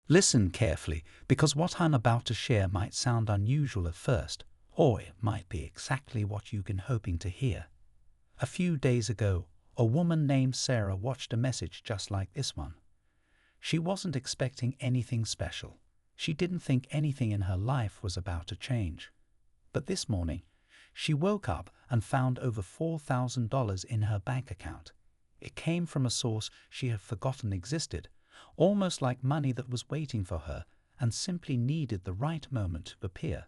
Listen carefully, because what I'm about to share might sound unusual at first, or it might be exactly what you've been hoping to hear. A few days ago, a woman named Sarah watched a message just like this one. She wasn't expecting anything special. She didn't think anything in her life was about to change. But this morning, she woke up and found over $4,000 in her bank account. It came from a source she had forgotten existed, almost like money that was waiting for her and simply needed the right moment to appear.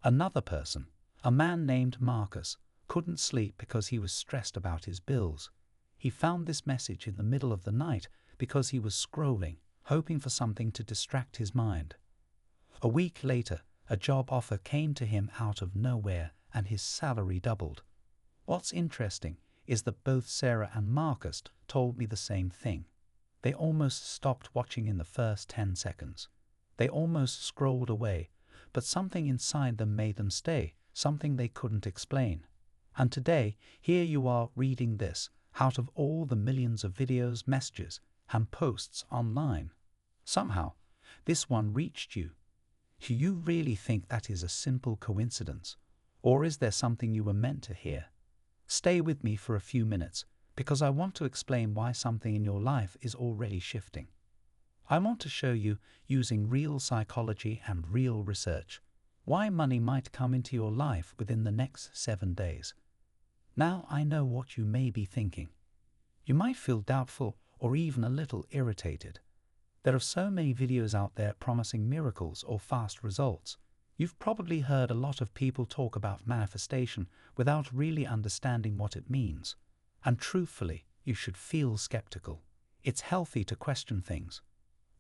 Another person, a man named Marcus, couldn't sleep because he was stressed about his bills. He found this message in the middle of the night because he was scrolling, hoping for something to distract his mind. A week later, a job offer came to him out of nowhere and his salary doubled. What's interesting is that both Sarah and Marcus told me the same thing. They almost stopped watching in the first 10 seconds. They almost scrolled away, but something inside them made them stay, something they couldn't explain. And today, here you are reading this, out of all the millions of videos, messages, and posts online. Somehow, this one reached you. Do you really think that is a simple coincidence? Or is there something you were meant to hear? Stay with me for a few minutes, because I want to explain why something in your life is already shifting. I want to show you, using real psychology and real research, why money might come into your life within the next 7 days. Now I know what you may be thinking. You might feel doubtful or even a little irritated. There are so many videos out there promising miracles or fast results. You've probably heard a lot of people talk about manifestation without really understanding what it means. And truthfully, you should feel skeptical. It's healthy to question things.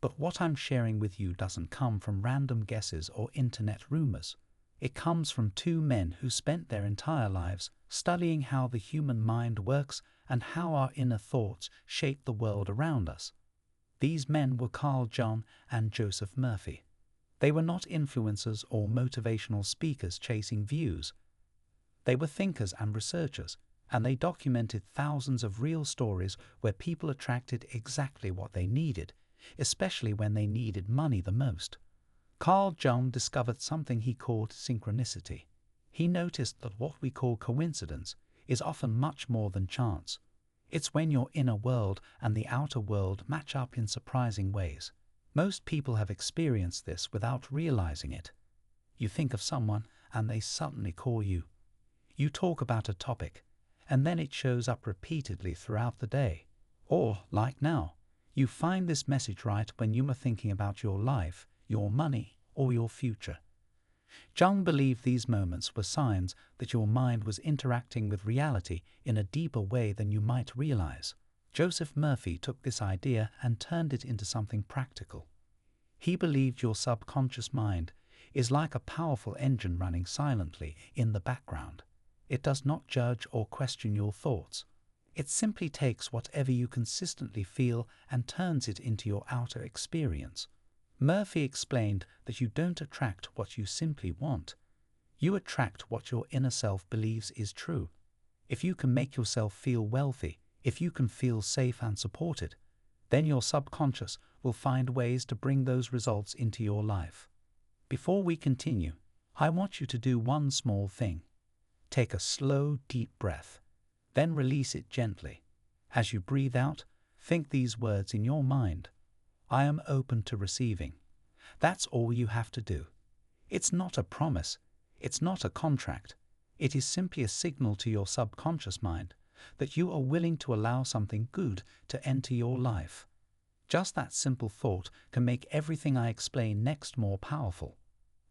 But what I'm sharing with you doesn't come from random guesses or internet rumors. It comes from two men who spent their entire lives studying how the human mind works and how our inner thoughts shape the world around us. These men were Carl Jung and Joseph Murphy. They were not influencers or motivational speakers chasing views. They were thinkers and researchers, and they documented thousands of real stories where people attracted exactly what they needed, especially when they needed money the most. Carl Jung discovered something he called synchronicity. He noticed that what we call coincidence is often much more than chance. It's when your inner world and the outer world match up in surprising ways. Most people have experienced this without realizing it. You think of someone and they suddenly call you. You talk about a topic, and then it shows up repeatedly throughout the day. Or, like now, you find this message right when you are thinking about your life, your money, or your future. Jung believed these moments were signs that your mind was interacting with reality in a deeper way than you might realize. Joseph Murphy took this idea and turned it into something practical. He believed your subconscious mind is like a powerful engine running silently in the background. It does not judge or question your thoughts. It simply takes whatever you consistently feel and turns it into your outer experience. Murphy explained that you don't attract what you simply want. You attract what your inner self believes is true. If you can make yourself feel wealthy, if you can feel safe and supported, then your subconscious will find ways to bring those results into your life. Before we continue, I want you to do one small thing. Take a slow, deep breath, then release it gently. As you breathe out, think these words in your mind. I am open to receiving. That's all you have to do. It's not a promise. It's not a contract. It is simply a signal to your subconscious mind that you are willing to allow something good to enter your life. Just that simple thought can make everything I explain next more powerful.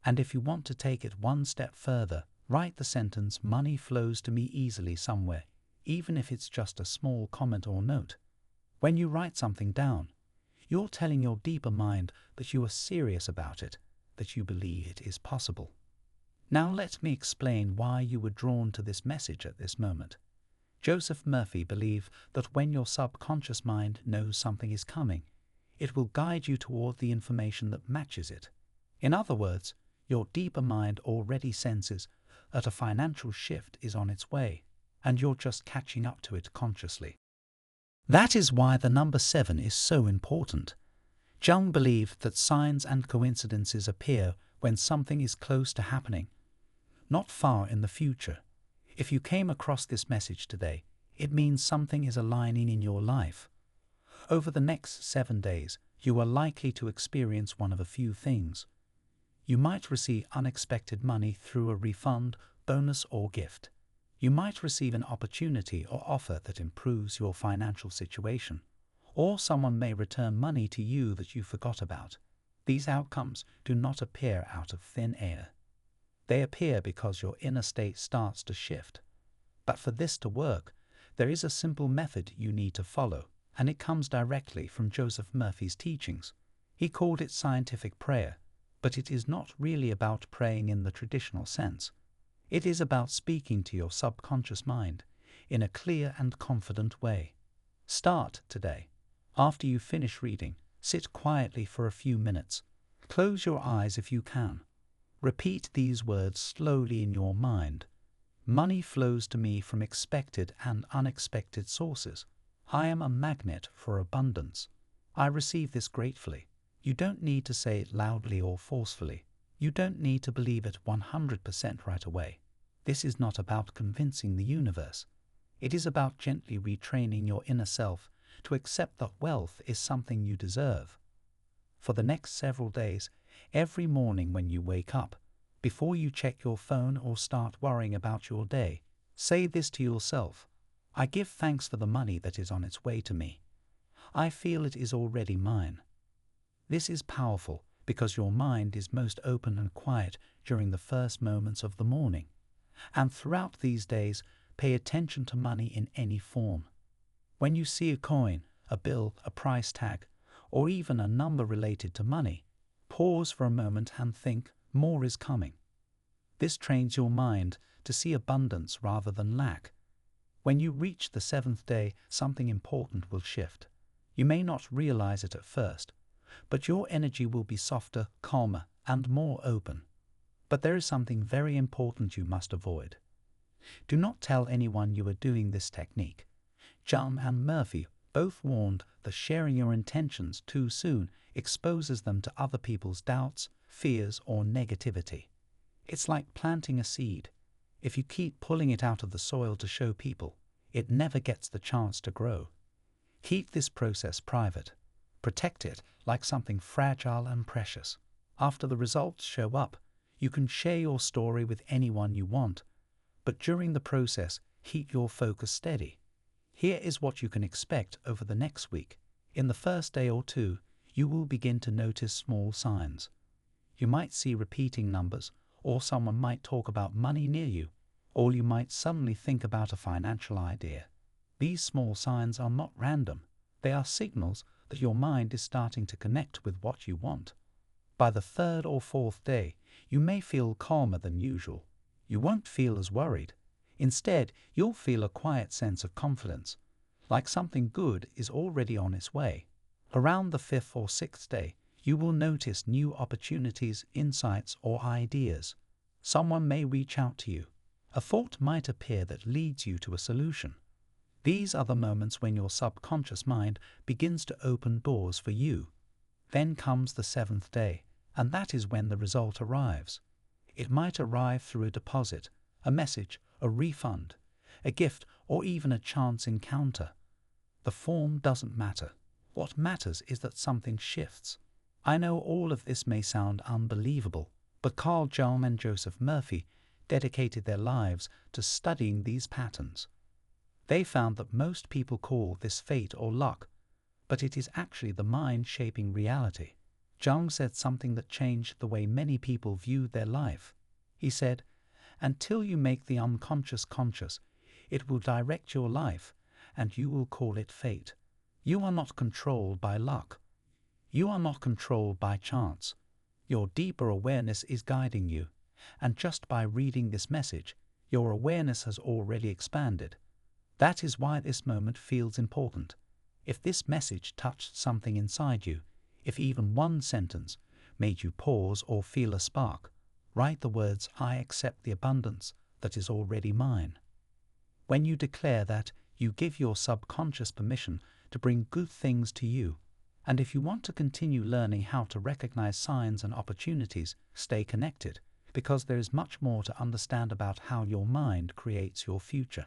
And if you want to take it one step further, write the sentence, "Money flows to me easily" somewhere, even if it's just a small comment or note. When you write something down, you're telling your deeper mind that you are serious about it, that you believe it is possible. Now let me explain why you were drawn to this message at this moment. Joseph Murphy believed that when your subconscious mind knows something is coming, it will guide you toward the information that matches it. In other words, your deeper mind already senses that a financial shift is on its way, and you're just catching up to it consciously. That is why the number 7 is so important. Jung believed that signs and coincidences appear when something is close to happening, not far in the future. If you came across this message today, it means something is aligning in your life. Over the next 7 days, you are likely to experience one of a few things. You might receive unexpected money through a refund, bonus, or gift. You might receive an opportunity or offer that improves your financial situation, or someone may return money to you that you forgot about. These outcomes do not appear out of thin air. They appear because your inner state starts to shift. But for this to work, there is a simple method you need to follow, and it comes directly from Joseph Murphy's teachings. He called it scientific prayer, but it is not really about praying in the traditional sense. It is about speaking to your subconscious mind in a clear and confident way. Start today. After you finish reading, sit quietly for a few minutes. Close your eyes if you can. Repeat these words slowly in your mind. Money flows to me from expected and unexpected sources. I am a magnet for abundance. I receive this gratefully. You don't need to say it loudly or forcefully. You don't need to believe it 100% right away. This is not about convincing the universe. It is about gently retraining your inner self to accept that wealth is something you deserve. For the next several days, every morning when you wake up, before you check your phone or start worrying about your day, say this to yourself: I give thanks for the money that is on its way to me. I feel it is already mine. This is powerful because your mind is most open and quiet during the first moments of the morning. And throughout these days, pay attention to money in any form. When you see a coin, a bill, a price tag, or even a number related to money, pause for a moment and think, more is coming. This trains your mind to see abundance rather than lack. When you reach the 7th day, something important will shift. You may not realize it at first, but your energy will be softer, calmer, and more open. But there is something very important you must avoid. Do not tell anyone you are doing this technique. Jung and Murphy both warned that sharing your intentions too soon exposes them to other people's doubts, fears, or negativity. It's like planting a seed. If you keep pulling it out of the soil to show people, it never gets the chance to grow. Keep this process private. Protect it like something fragile and precious. After the results show up, you can share your story with anyone you want, but during the process, keep your focus steady. Here is what you can expect over the next week. In the first day or two, you will begin to notice small signs. You might see repeating numbers, or someone might talk about money near you, or you might suddenly think about a financial idea. These small signs are not random. They are signals that your mind is starting to connect with what you want. By the 3rd or 4th day, you may feel calmer than usual. You won't feel as worried. Instead, you'll feel a quiet sense of confidence, like something good is already on its way. Around the 5th or 6th day, you will notice new opportunities, insights, or ideas. Someone may reach out to you. A thought might appear that leads you to a solution. These are the moments when your subconscious mind begins to open doors for you. Then comes the 7th day, and that is when the result arrives. It might arrive through a deposit, a message, a refund, a gift, or even a chance encounter. The form doesn't matter. What matters is that something shifts. I know all of this may sound unbelievable, but Carl Jung and Joseph Murphy dedicated their lives to studying these patterns. They found that most people call this fate or luck, but it is actually the mind shaping reality. Jung said something that changed the way many people viewed their life. He said, "Until you make the unconscious conscious, it will direct your life, and you will call it fate. You are not controlled by luck. You are not controlled by chance. Your deeper awareness is guiding you, and just by reading this message, your awareness has already expanded. That is why this moment feels important. If this message touched something inside you, if even one sentence made you pause or feel a spark, write the words, 'I accept the abundance that is already mine.' When you declare that, you give your subconscious permission to bring good things to you. And if you want to continue learning how to recognize signs and opportunities, stay connected, because there is much more to understand about how your mind creates your future.